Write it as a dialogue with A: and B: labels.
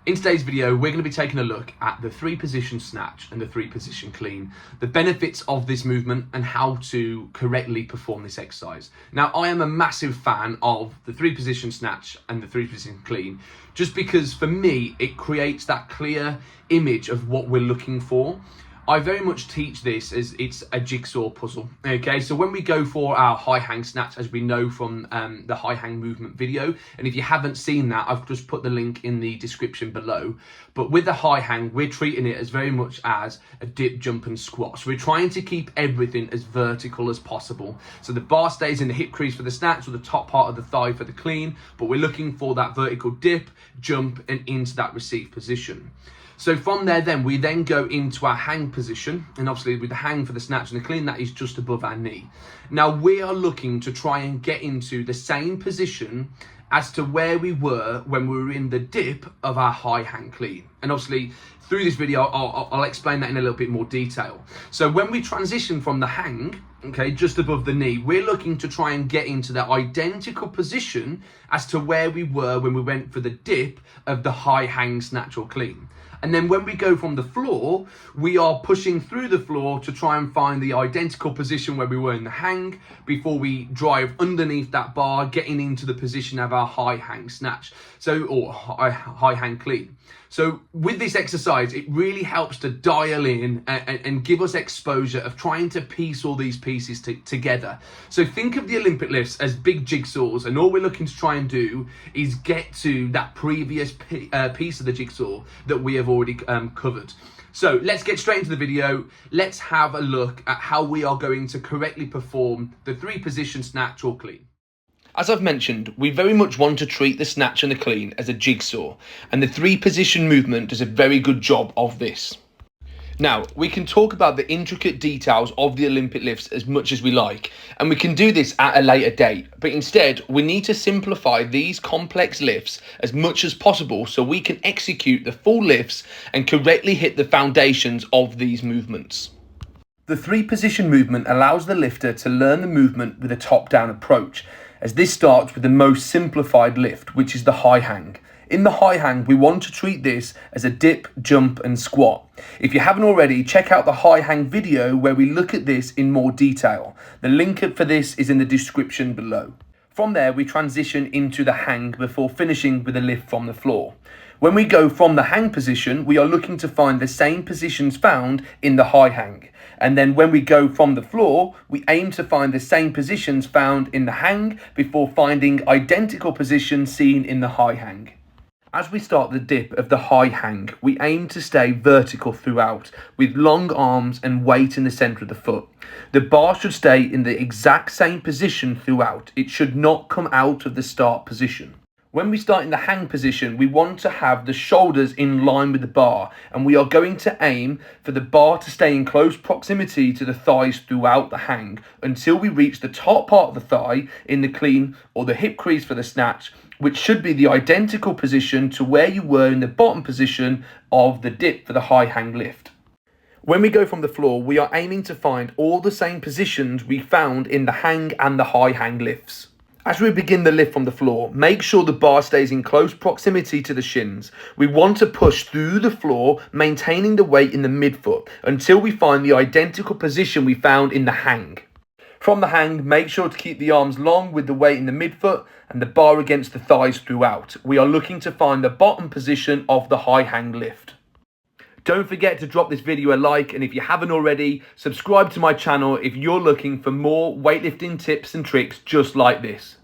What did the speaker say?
A: In today's video, we're going to be taking a look at the 3-position snatch and the 3-position clean, the benefits of this movement and how to correctly perform this exercise. Now, I am a massive fan of the 3-position snatch and the 3-position clean, just because for me, it creates that clear image of what we're looking for. I very much teach this as it's a jigsaw puzzle, okay? So when we go for our high hang snatch, as we know from the high hang movement video, and if you haven't seen that, I've just put the link in the description below. But with the high hang, we're treating it as very much as a dip, jump and squat. So we're trying to keep everything as vertical as possible. So the bar stays in the hip crease for the snatch or the top part of the thigh for the clean, but we're looking for that vertical dip, jump and into that receive position. So from there, then we then go into our hang position, and obviously with the hang for the snatch and the clean, that is just above our knee. Now we are looking to try and get into the same position as to where we were when we were in the dip of our high hang clean. And obviously through this video, I'll explain that in a little bit more detail. So when we transition from the hang, okay, just above the knee, we're looking to try and get into that identical position as to where we were when we went for the dip of the high hang snatch or clean. And then when we go from the floor, we are pushing through the floor to try and find the identical position where we were in the hang before we drive underneath that bar, getting into the position of our high hang snatch, or high hang clean. So with this exercise, it really helps to dial in and give us exposure of trying to piece all these pieces together. So think of the Olympic lifts as big jigsaws, and all we're looking to try and do is get to that previous piece of the jigsaw that we have already covered. So let's get straight into the video. Let's have a look at how we are going to correctly perform the 3-position snatch or clean. As I've mentioned, we very much want to treat the snatch and the clean as a jigsaw, and the 3-position movement does a very good job of this. Now, we can talk about the intricate details of the Olympic lifts as much as we like, and we can do this at a later date, but instead we need to simplify these complex lifts as much as possible so we can execute the full lifts and correctly hit the foundations of these movements. The 3-position movement allows the lifter to learn the movement with a top-down approach, as this starts with the most simplified lift, which is the high hang. In the high hang, we want to treat this as a dip, jump and squat. If you haven't already, check out the high hang video where we look at this in more detail. The link for this is in the description below. From there, we transition into the hang before finishing with a lift from the floor. When we go from the hang position, we are looking to find the same positions found in the high hang. And then when we go from the floor, we aim to find the same positions found in the hang before finding identical positions seen in the high hang. As we start the dip of the high hang, we aim to stay vertical throughout, with long arms and weight in the center of the foot. The bar should stay in the exact same position throughout. It should not come out of the start position. When we start in the hang position, we want to have the shoulders in line with the bar, and we are going to aim for the bar to stay in close proximity to the thighs throughout the hang until we reach the top part of the thigh in the clean or the hip crease for the snatch, which should be the identical position to where you were in the bottom position of the dip for the high hang lift. When we go from the floor, we are aiming to find all the same positions we found in the hang and the high hang lifts. As we begin the lift from the floor, make sure the bar stays in close proximity to the shins. We want to push through the floor, maintaining the weight in the midfoot until we find the identical position we found in the hang. From the hang, make sure to keep the arms long with the weight in the midfoot and the bar against the thighs throughout. We are looking to find the bottom position of the high hang lift. Don't forget to drop this video a like, and if you haven't already, subscribe to my channel if you're looking for more weightlifting tips and tricks just like this.